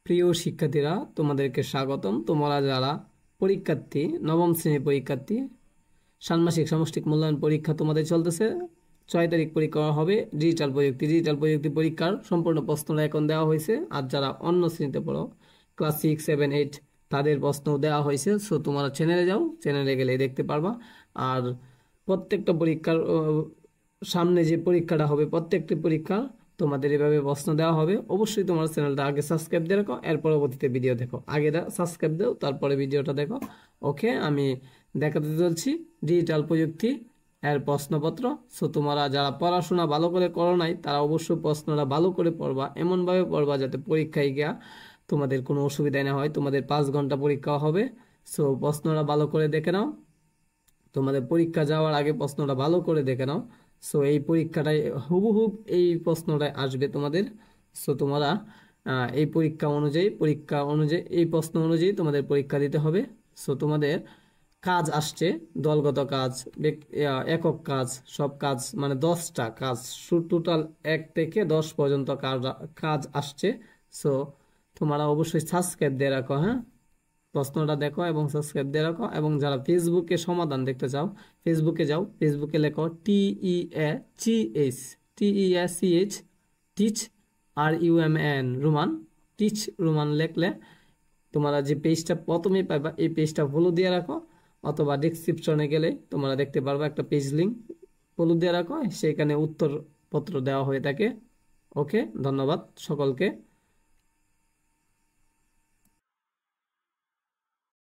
প্রিয় শিক্ষার্থীরা, তোমাদেরকে স্বাগতম। তোমরা যারা পরীক্ষার্থী, নবম শ্রেণীর পরীক্ষার্থী, ষান্মাসিক সামষ্টিক মূল্যায়ন পরীক্ষা তোমাদের চলতেছে। 6 তারিখ পরীক্ষা হবে। ডিজিটাল প্রযুক্তি পরীক্ষার সম্পূর্ণ প্রশ্নটা এখন দেওয়া হয়েছে। আর যারা অন্য শ্রেণীতে পড়ো, ক্লাস 6, 7, 8, তাদের প্রশ্ন দেওয়া হয়েছে। সো তোমরা চ্যানেলে যাও, চ্যানেলে গেলে দেখতে পারবা। আর প্রত্যেকটা পরীক্ষার সামনে যে পরীক্ষাটা হবে, প্রত্যেকটি পরীক্ষা তোমাদের এভাবে প্রশ্ন দেওয়া হবে। অবশ্যই তোমার চ্যানেলটা আগে সাবস্ক্রাইব দিয়ে রাখো, এর পরবর্তীতে ভিডিও দেখো। আগে সাবস্ক্রাইব দাও, তারপরে ভিডিওটা দেখো। ওকে, আমি দেখাতে চলছি ডিজিটাল প্রযুক্তি এর প্রশ্নপত্র। সো তোমরা যারা পড়াশোনা ভালো করে করো নাই, তারা অবশ্যই প্রশ্নটা ভালো করে পড়বা, এমনভাবে পড়বা যাতে পরীক্ষায় গিয়া তোমাদের কোনো অসুবিধা না হয়। তোমাদের 5 ঘন্টা পরীক্ষা হবে। সো প্রশ্নটা ভালো করে দেখে নাও, তোমাদের পরীক্ষা যাওয়ার আগে প্রশ্নটা ভালো করে দেখে নাও। সো এই পরীক্ষাটাই হুবহুব এই প্রশ্নটাই আসবে তোমাদের। সো তোমরা এই পরীক্ষা অনুযায়ী এই প্রশ্ন অনুযায়ী তোমাদের পরীক্ষা দিতে হবে। সো তোমাদের কাজ আসছে, দলগত কাজ, একক কাজ, সব কাজ মানে 10টা কাজ, টোটাল 1 থেকে 10 পর্যন্ত কাজ আসছে। সো তোমরা অবশ্যই সাবস্ক্রাইব দিয়ে রাখো। হ্যাঁ, প্রশ্নটা দেখো এবং সাবস্ক্রাইব দিয়ে রাখো। এবং যারা ফেসবুকে সমাধান দেখতে চাও, ফেসবুকে যাও, ফেসবুকে লেখো TEACH teach RUMAN Ruman, teach Ruman লেখলে তোমরা যে পেজটা প্রথমে পাইবা, এই পেজটা ফলো দিয়ে রাখো। অথবা ডেসক্রিপশনে গেলে তোমরা দেখতে পারবা একটা পেজ লিঙ্ক, ফলো দিয়ে রাখো, সেখানে উত্তরপত্র দেওয়া হয়ে থাকে। ওকে, ধন্যবাদ সকলকে।